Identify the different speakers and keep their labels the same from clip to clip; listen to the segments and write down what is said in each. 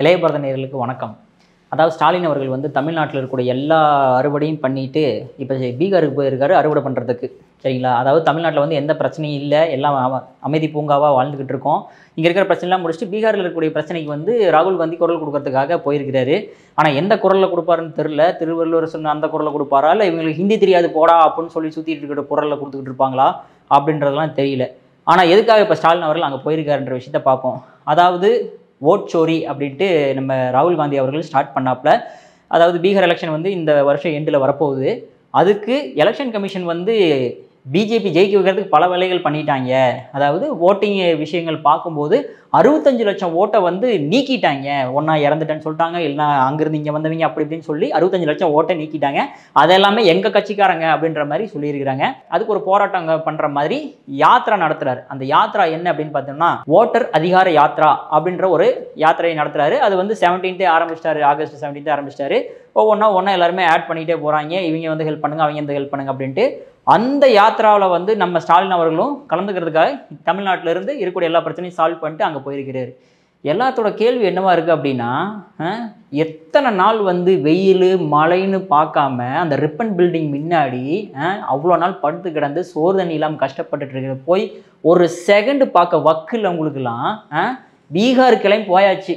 Speaker 1: இளையபாரத நேயர்களுக்கு வணக்கம். அதாவது ஸ்டாலின் அவர்கள் வந்து தமிழ்நாட்டில் இருக்கக்கூடிய எல்லா அறுவடையும் பண்ணிட்டு இப்போ பீகாருக்கு போயிருக்காரு அறுவடை பண்ணுறதுக்கு. சரிங்களா? அதாவது தமிழ்நாட்டில் வந்து எந்த பிரச்சனையும் இல்லை, எல்லாம் அமைதி பூங்காவாக வாழ்ந்துக்கிட்டு இருக்கோம். இங்கே இருக்கிற பிரச்சனைலாம் முடிச்சுட்டு பீகாரில் இருக்கக்கூடிய பிரச்சனைக்கு வந்து ராகுல் காந்தி குரல் கொடுக்கறதுக்காக போயிருக்கிறாரு. ஆனால் எந்த குரலில் கொடுப்பாருன்னு தெரில. திருவள்ளுவர் சொன்ன அந்த குரலில் கொடுப்பாரா, இல்லை இவங்களுக்கு ஹிந்தி தெரியாது போடா அப்படின்னு சொல்லி சுற்றிட்டு இருக்கிற குரலில் கொடுத்துக்கிட்டு இருப்பாங்களா அப்படின்றதெல்லாம் தெரியல. ஆனால் எதுக்காக இப்போ ஸ்டாலின் அவர்கள் அங்கே போயிருக்காருன்ற விஷயத்த பார்ப்போம். அதாவது ஓட் சோரி அப்படின்ட்டு நம்ம ராகுல் காந்தி அவர்கள் ஸ்டார்ட் பண்ணாப்புல. அதாவது பீகார் எலெக்ஷன் வந்து இந்த வருஷம் எண்டில் வரப்போகுது. அதுக்கு எலெக்ஷன் கமிஷன் வந்து பிஜேபி ஜெயிக்க வைக்கிறதுக்கு பல வேலைகள் பண்ணிட்டாங்க. அதாவது ஓட்டிங் விஷயங்கள் பார்க்கும்போது 65 லட்சம் ஓட்டை வந்து நீக்கிட்டாங்க. ஒன்றா இறந்துட்டேன்னு சொல்லிட்டாங்க, இல்லைனா அங்கேருந்து இங்கே வந்தவங்க அப்படி இப்படின்னு சொல்லி 65 லட்சம் ஓட்டை நீக்கிட்டாங்க. அதெல்லாமே எங்கள் கட்சிக்காரங்க அப்படின்ற மாதிரி சொல்லியிருக்கிறாங்க. அதுக்கு ஒரு போராட்டம் பண்ணுற மாதிரி யாத்ரா நடத்துகிறாரு. அந்த யாத்ரா என்ன அப்படின்னு பார்த்தோம்னா ஓட்டர் அதிகார யாத்ரா அப்படின்ற ஒரு யாத்திரையை நடத்துகிறாரு. அது வந்து 17 ஆரம்பிச்சிட்டாரு, ஆகஸ்ட் 17 ஆரம்பிச்சிட்டாரு. ஒவ்வொன்றா எல்லாருமே ஆட் பண்ணிகிட்டே போகிறாங்க. இவங்க வந்து ஹெல்ப் பண்ணுங்க, அவங்க வந்து ஹெல்ப் பண்ணுங்க அப்படின்ட்டு. அந்த யாத்திராவில் வந்து நம்ம ஸ்டாலின் அவர்களும் கலந்துக்கிறதுக்காக தமிழ்நாட்டில் இருந்து இருக்கக்கூடிய எல்லா பிரச்சனையும் சால்வ் பண்ணிட்டு அங்கே போயிருக்கிறாரு. எல்லாத்தோட கேள்வி என்னவா இருக்குது அப்படின்னா, எத்தனை நாள் வந்து வெயில் மழைன்னு பார்க்காம அந்த ரிப்பன் பில்டிங் முன்னாடி அவ்வளோ நாள் படுத்து கிடந்து சோறு தண்ணி இல்லாமல் கஷ்டப்பட்டுட்டு இருக்கிற போய் ஒரு செகண்டு பார்க்க வக்கில் அவங்களுக்குலாம் பீகார் கிளம்பி போயாச்சு.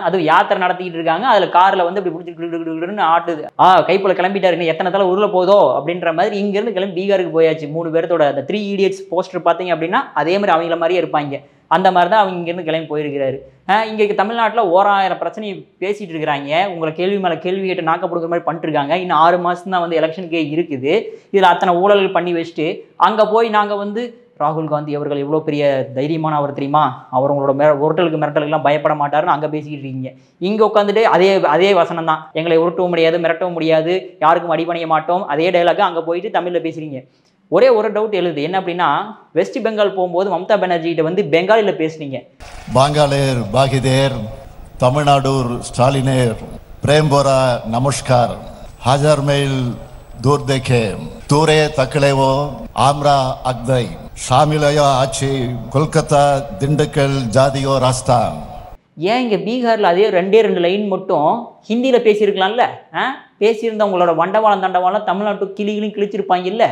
Speaker 1: அது யாத்திரை நடத்திக்கிட்டு இருக்காங்க. அதில் காரில் வந்து இப்படி பிடிச்சிட்டு ஆட்டுது. கைப்போல கிளம்பிட்டாருங்க, எத்தனை தலை உருள போதோ அப்படின்ற மாதிரி இங்கேருந்து கிளம்பி பீகாருக்கு போயாச்சு. 3 பேர்த்தோட அந்த 3 Idiots போஸ்டர் பார்த்தீங்க அப்படின்னா அதே மாதிரி அவங்கள மாதிரியே இருப்பாங்க. அந்த மாதிரி தான் அவங்க இங்கேருந்து கிளம்பி போயிருக்கிறாரு. இங்கே தமிழ்நாட்டில் 1000 பிரச்சனையை பேசிகிட்டு இருக்கிறாங்க. உங்களை கேள்வி மேலே கேள்வி கேட்டு நாக்க கொடுக்குற மாதிரி பண்ணிட்டு இருக்காங்க. இன்னும் 6 மாதம் தான் வந்து எலெக்ஷனுக்கே இருக்குது. இதில் அத்தனை ஊழல்கள் பண்ணி வச்சுட்டு அங்கே போய் நாங்கள் வந்து ராகுல் காந்தி அவர்கள் எவ்வளோ பெரிய தைரியமான அவர் தெரியுமா, அவர் உங்களோட உருட்டலுக்கு மிரட்டலுக்குலாம் பயப்பட மாட்டாருன்னு அங்கே பேசிக்கிட்டு இருக்கீங்க. இங்கே உட்காந்துட்டு அதே வசனம் தான், எங்களை உருட்டவும் முடியாது, மிரட்டவும் முடியாது, யாருக்கும் அடிபணிய மாட்டோம், அதே டைலாக அங்கே போயிட்டு தமிழில் பேசுகிறீங்க. ஒரே ஒரு டவுட் எழுது, என்ன அப்படின்னா வெஸ்ட் பெங்கால் போகும்போது மம்தா பானர்ஜிகிட்ட வந்து பெங்காலியில் பேசுனீங்க.
Speaker 2: பாங்காலேர் பாகிதேர் தமிழ்நாடூர் ஸ்டாலினேர் பிரேம்போரா நமஸ்கார் ஹாஜர் மைல் தூர் தேக்கே தூரே தக்கலேவோ ஆம்ரா அக்தை ஷாமிலயோ ஆட்சி கொல்கத்தா திண்டுக்கல் ஜாதியோ ராஸ்தா.
Speaker 1: ஏன் இங்கே பீகாரில் அதே 2 லைன் மட்டும் ஹிந்தியில் பேசியிருக்கலாம்ல? பேசியிருந்த உங்களோட வண்டவாளம் தண்டவாளம் தமிழ்நாட்டு கிளிகளையும் கிழிச்சிருப்பாங்க இல்லை?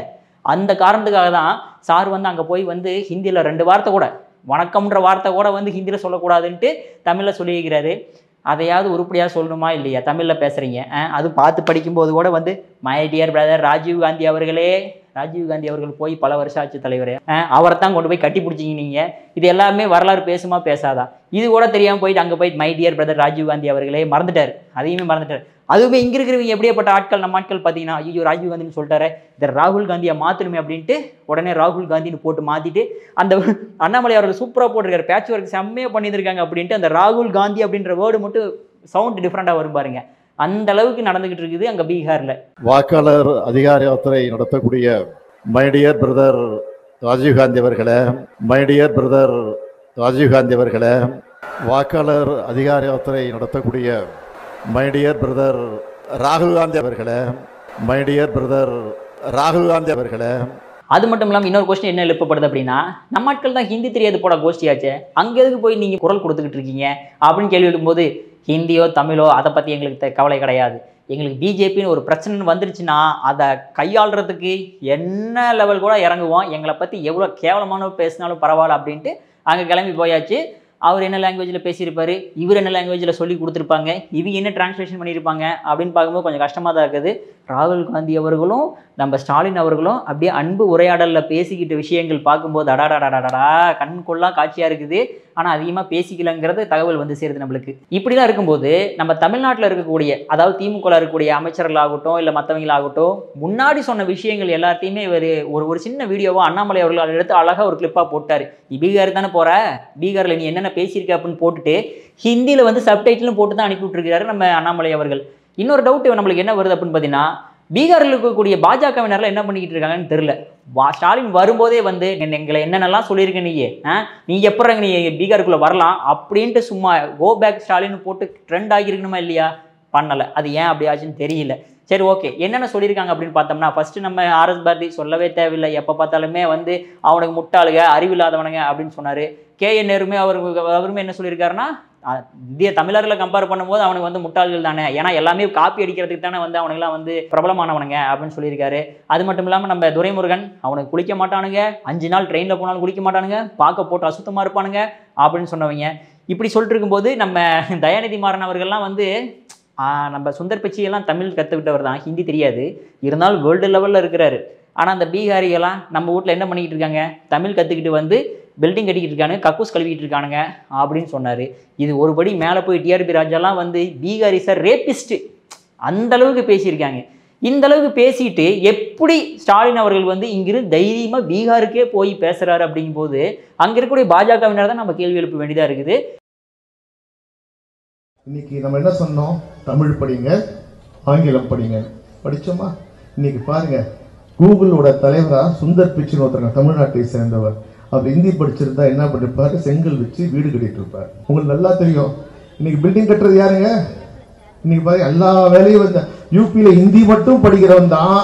Speaker 1: அந்த காரணத்துக்காக தான் சார் வந்து அங்கே போய் வந்து ஹிந்தியில் 2 வார்த்தை கூட, வணக்கம்ன்ற வார்த்தை கூட வந்து ஹிந்தியில் சொல்லக்கூடாதுன்ட்டு தமிழில் சொல்லியிருக்கிறாரு. அதையாவது உருப்படியாக சொல்லணுமா இல்லையா? தமிழில் பேசுகிறீங்க. அது பார்த்து படிக்கும்போது கூட வந்து my dear brother Rajiv Gandhi அவர்களே, ராஜீவ் காந்தி அவர்கள் போய் பல வருஷம் ஆட்சி தலைவரே, அவரை தான் கொண்டு போய் கட்டி பிடிச்சிங்க நீங்கள். இது எல்லாமே வரலாறு பேசுமா பேசாதா? இது கூட தெரியாமல் போயிட்டு அங்கே போயிட்டு my dear brother Rajiv Gandhi அவர்களே மறந்துட்டார். அதையுமே மறந்துட்டார். அதுவுமே இங்கே இருக்கிறவங்க எப்படியாப்பட்ட ஆட்கள், நம்ம ஆட்கள் பார்த்தீங்கன்னா ஐயோ ராஜீவ் காந்தின்னு சொல்லிட்டாரு, இதை ராகுல் காந்தியை மாற்றணுமே அப்படின்ட்டு உடனே ராகுல் காந்தின்னு போட்டு மாற்றிட்டு அந்த அண்ணாமலை அவர்கள் சூப்பராக போட்டிருக்காரு, பேட்ச் ஒர்க் செம்மையாக பண்ணியிருக்காங்க அப்படின்ட்டு அந்த ராகுல் காந்தி அப்படின்ற வேர்டு மட்டும் சவுண்ட் டிஃப்ரெண்ட்டாக வரும் பாருங்க. அந்த அளவுக்கு நடந்துகிட்டு இருக்குது அங்கே பீகாரில்.
Speaker 2: வாக்காளர் அதிகார யாத்திரை நடத்தக்கூடிய my dear brother Rajiv Gandhi அவர்களே, my dear brother Rajiv Gandhi அவர்களே, வாக்காளர் அதிகார யாத்திரை நடத்தக்கூடிய மை டியர் பிரதர் ராகுல் காந்தி அவர்களே, மை டியர் பிரதர் ராகுல் காந்தி அவர்களே.
Speaker 1: அது மட்டும் இல்லாமல் இன்னொரு கொஸ்டின் என்ன எழுப்பப்படுது அப்படின்னா, நம்ம ஆட்கள் தான் ஹிந்தி தெரியாது போட கோஷ்டியாச்சு, அங்கே எதுக்கு போய் நீங்கள் குரல் கொடுத்துக்கிட்டு இருக்கீங்க அப்படின்னு கேள்வி எழுப்பும்போது ஹிந்தியோ தமிழோ அதை பற்றி எங்களுக்கு கவலை கிடையாது. எங்களுக்கு பிஜேபின்னு ஒரு பிரச்சனை வந்துருச்சுன்னா அதை கையாளுறதுக்கு என்ன லெவல் கூட இறங்குவோம், எங்களை பற்றி எவ்வளோ கேவலமான பேசினாலும் பரவாயில்ல அப்படின்ட்டு அங்கே கிளம்பி போயாச்சு. அவர் என்ன லாங்குவேஜில் பேசியிருப்பார், இவர் என்ன லாங்குவேஜில் சொல்லி கொடுத்துருப்பாங்க, இவங்க என்ன டிரான்ஸ்லேஷன் பண்ணியிருப்பாங்க அப்படின்னு பார்க்கும்போது கொஞ்சம் கஷ்டமாக தான் இருக்குது. ராகுல் காந்தி அவர்களும் நம்ம ஸ்டாலின் அவர்களும் அப்படியே அன்பு உரையாடலில் பேசிக்கிட்ட விஷயங்கள் பார்க்கும்போது அடாடாடாடாடா கண் கொள்ளா காட்சியாக இருக்குது. ஆனால் அதிகமாக பேசிக்கலங்கிறது தகவல் வந்து சேருது நம்மளுக்கு. இப்படி தான் இருக்கும்போது நம்ம தமிழ்நாட்டில் இருக்கக்கூடிய, அதாவது திமுகவில் இருக்கக்கூடிய அமைச்சர்களாகட்டும் இல்லை மற்றவங்களாகட்டும் முன்னாடி சொன்ன விஷயங்கள் எல்லாத்தையுமே ஒரு சின்ன வீடியோவாக அண்ணாமலை அவர்கள் எடுத்து அழகாக ஒரு கிளிப்பாக போட்டார். நீ பீகார் தானே போகிற, பீகாரில் நீ என்னென்ன பேசியிருக்க அப்படின்னு போட்டுட்டு ஹிந்தியில் வந்து சப்டைட்டிலும் போட்டு தான் அனுப்பி விட்டுருக்கிறாரு நம்ம அண்ணாமலை அவர்கள். இன்னொரு டவுட் நம்மளுக்கு என்ன வருது அப்படின்னு பார்த்தீங்கன்னா, பீகாரில் இருக்கக்கூடிய பாஜகவினரெலாம் என்ன பண்ணிக்கிட்டு இருக்காங்கன்னு தெரியல. ஸ்டாலின் வரும்போதே வந்து எங்களை என்னென்னலாம் சொல்லியிருக்க நீ எப்போ நீ பீகாருக்குள்ளே வரலாம் அப்படின்ட்டு சும்மா கோ பேக் ஸ்டாலின் போட்டு ட்ரெண்ட் ஆகியிருக்கணுமா இல்லையா? பண்ணலை. அது ஏன் அப்படி ஆச்சுன்னு தெரியல. சரி, ஓகே, என்னென்ன சொல்லியிருக்காங்க அப்படின்னு பார்த்தோம்னா, ஃபஸ்ட்டு நம்ம ஆர்எஸ் பாரதி சொல்லவே தேவையில்லை. எப்போ பார்த்தாலுமே வந்து அவனுக்கு முட்டாளுங்க அறிவில்லாதவனுங்க அப்படின்னு சொன்னார். கேஎன் நேருமே அவருமே என்ன சொல்லியிருக்காருன்னா, இந்திய தமிழர்களை கம்பேர் பண்ணும்போது அவனுக்கு வந்து முட்டாள்கள் தானே, ஏன்னா எல்லாமே காப்பி அடிக்கிறதுக்கு தானே வந்து அவனுங்களாம் வந்து பிரபலமானவனுங்க அப்படின்னு சொல்லியிருக்காரு. அது மட்டும் இல்லாமல் நம்ம துரைமுருகன் அவனுக்கு குளிக்க மாட்டானுங்க, 5 நாள் ட்ரெயினில் போனாலும் குளிக்க மாட்டானுங்க, பார்க்க போட்டு அசுத்தமாக இருப்பானுங்க அப்படின்னு சொன்னவங்க. இப்படி சொல்லிட்டு இருக்கும்போது நம்ம தயாநிதி மாறன் அவர்கள்லாம் வந்து நம்ம சுந்தர் பிச்சையெல்லாம் தமிழ் கற்றுக்கிட்டவர் தான், ஹிந்தி தெரியாது, இருந்தாலும் வேர்ல்டு லெவலில் இருக்கிறாரு. ஆனால் அந்த பீகாரிகள்லாம் நம்ம வீட்டில் என்ன பண்ணிக்கிட்டு இருக்காங்க, தமிழ் கற்றுக்கிட்டு வந்து பில்டிங் கட்டிக்கிட்டு இருக்கானுங்க, கக்கூஸ் கழுவிக்கிட்டு இருக்கானுங்க அப்படின்னு சொன்னார். இது ஒருபடி மேலே போய் டிஆர்பி ராஜாலாம் வந்து பீகாரி சார் ரேபிஸ்ட்டு அந்த அளவுக்கு பேசியிருக்காங்க. இந்த அளவுக்கு பேசிட்டு எப்படி ஸ்டாலின் அவர்கள் வந்து இங்கிருந்து தைரியமாக பீகாருக்கே போய் பேசுகிறாரு அப்படிங்கும்போது அங்கே இருக்கக்கூடிய பாஜகவினர் தான் நம்ம கேள்வி எழுப்ப வேண்டியதாக இருக்குது.
Speaker 3: இன்னைக்கு நம்ம என்ன சொன்னோம், தமிழ் படிங்க, ஆங்கிலம் படிங்க, படிச்சோமா? இன்னைக்கு பாருங்க, கூகுளோட தலைவரா சுந்தர் பிச்சைன்னு ஒருத்தர் தமிழ்நாட்டை சேர்ந்தவர், அவர் ஹிந்தி படிச்சிருந்தா என்ன பண்ணிருப்பாரு, செங்கல் வச்சு வீடு கட்டிட்டு இருப்பாரு. உங்களுக்கு நல்லா தெரியும். இன்னைக்கு பில்டிங் கட்டுறது யாருங்க? இன்னைக்கு பாருங்க, எல்லா வேலையும் வந்து யூபியில ஹிந்தி மட்டும் படிக்கிறவன் தான்,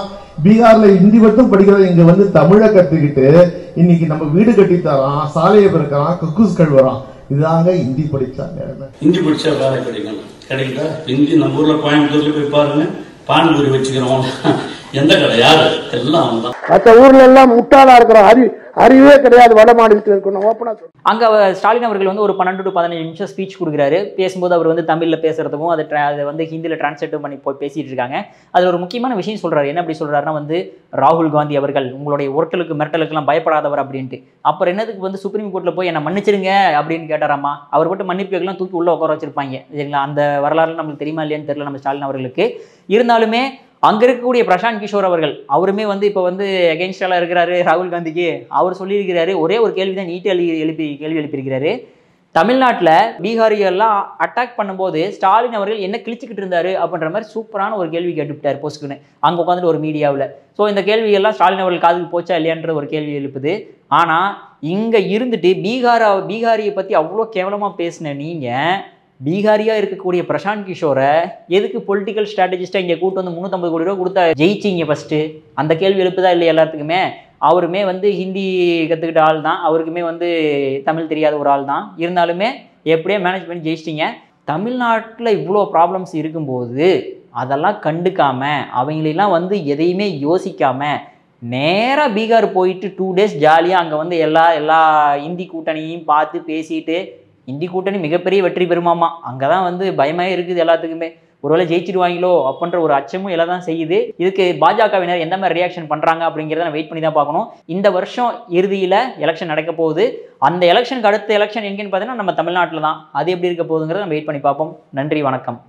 Speaker 3: பீகார்ல ஹிந்தி மட்டும் படிக்கிறவன் இங்க வந்து தமிழை கத்துக்கிட்டு இன்னைக்கு நம்ம வீடு கட்டி தரான், சாலையை பிறக்கிறான், கக்கூஸ் கழுவுறான். இதாங்க ஹிந்தி படிச்சாங்க.
Speaker 4: ஹிந்தி படிச்சா வேலை கிடைக்கணும், கிடைக்கல. ஹிந்தி நம்ம ஊர்ல கோயம்புத்தூர்ல போய் பாருங்க, பானிபூரி வச்சுக்கிறோம், எந்த கடை யாரு எல்லாம் அவன்தான்.
Speaker 5: மற்ற ஊர்ல எல்லாம் முட்டாளா இருக்கிற அறிவே கிடையாது, வட மாநிலத்தில் இருக்கணும்.
Speaker 1: அங்கே ஸ்டாலின் அவர்கள் வந்து ஒரு 12 to 15 நிமிஷம் ஸ்பீச் கொடுக்குறாரு. பேசும்போது அவர் வந்து தமிழில் பேசுறதுக்கும் அதை வந்து ஹிந்தியில் டிரான்ஸ்லேட் பண்ணி போய் பேசிட்டு இருக்காங்க. அதில் ஒரு முக்கியமான விஷயம் சொல்றாரு. என்ன அப்படி சொல்றாருன்னா வந்து, ராகுல் காந்தி அவர்கள் உங்களுடைய ஒர்க்கலுக்கு மிரட்டலுக்கெல்லாம் பயப்படாதவர் அப்படின்ட்டு. அப்புறம் என்னதுக்கு வந்து சுப்ரீம் கோர்ட்டில் போய் என்ன மன்னிச்சிருங்க அப்படின்னு கேட்டாராமா. அவர் மட்டும் மன்னிப்புகள்லாம் தூக்கி உள்ள உட்கார வச்சிருப்பாங்க. சரிங்களா? அந்த வரலாறு நம்மளுக்கு தெரியுமா இல்லையான்னு தெரியல நம்ம ஸ்டாலின் அவர்களுக்கு. இருந்தாலுமே அங்கே இருக்கக்கூடிய பிரசாந்த் கிஷோர் அவர்கள் அவருமே வந்து இப்போ வந்து அகெயின்ஸ்டாக இருக்கிறாரு ராகுல் காந்திக்கு. அவர் சொல்லியிருக்கிறாரு, ஒரே ஒரு கேள்வி தான் நீட்டாக கேள்வி எழுப்பியிருக்கிறாரு. தமிழ்நாட்டில் பீகாரியெல்லாம் அட்டாக் பண்ணும்போது ஸ்டாலின் அவர்கள் என்ன கிழிச்சிக்கிட்டு இருந்தாரு அப்படின்ற மாதிரி சூப்பரான ஒரு கேள்வி கேட்டுவிட்டார் போஸ்க்குன்னு அங்கே உட்காந்துட்டு ஒரு மீடியாவில். ஸோ இந்த கேள்வியெல்லாம் ஸ்டாலின் அவர்கள் காதுக்கு போச்சா இல்லையான்ற ஒரு கேள்வி எழுப்புது. ஆனால் இங்கே இருந்துட்டு பீகாரியை பற்றி அவ்வளோ கேவலமாக பேசின நீங்கள் பீகாரியாக இருக்கக்கூடிய பிரசாந்த் கிஷோரை எதுக்கு பொலிட்டிக்கல் ஸ்ட்ராட்டஜிஸ்ட்டாக இங்கே கூட்டு வந்து 350 கோடி ரூபா கொடுத்தா ஜெயிச்சிங்க ஃபஸ்ட்டு? அந்த கேள்வி எழுப்புதா இல்லை எல்லாத்துக்குமே? அவருமே வந்து ஹிந்தி கற்றுக்கிட்ட ஆள் தான், அவருக்குமே வந்து தமிழ் தெரியாத ஒரு ஆள் தான். இருந்தாலுமே எப்படியே மேனேஜ் பண்ணி ஜெயிச்சிட்டிங்க. தமிழ்நாட்டில் இவ்வளோ ப்ராப்ளம்ஸ் இருக்கும்போது அதெல்லாம் கண்டுக்காமல் அவங்களெல்லாம் வந்து எதையுமே யோசிக்காமல் நேராக பீகார் போயிட்டு 2 days ஜாலியாக அங்கே வந்து எல்லா இந்தி கூட்டணியையும் பார்த்து பேசிட்டு, இந்தி கூட்டணி மிகப்பெரிய வெற்றி பெறுமாமா. அங்கே தான் வந்து பயமாக இருக்குது எல்லாத்துக்குமே. ஒருவேளை ஜெயிச்சிடுவாங்களோ அப்படின்ற ஒரு அச்சமும் எல்லாம் தான் செய்யுது. இதுக்கு பாஜகவினர் எந்த மாதிரி ரியாக்ஷன் பண்ணுறாங்க அப்படிங்கிறத நான் வெயிட் பண்ணி தான் பார்க்கணும். இந்த வருஷம் இறுதியில் எலெக்ஷன் நடக்க போகுது. அந்த எலெக்ஷனுக்கு அடுத்த எலெக்ஷன் எங்கேன்னு பார்த்தீங்கன்னா நம்ம தமிழ்நாட்டில் தான். அது எப்படி இருக்க போகுதுங்கிறத நம்ம வெயிட் பண்ணி பார்ப்போம். நன்றி, வணக்கம்.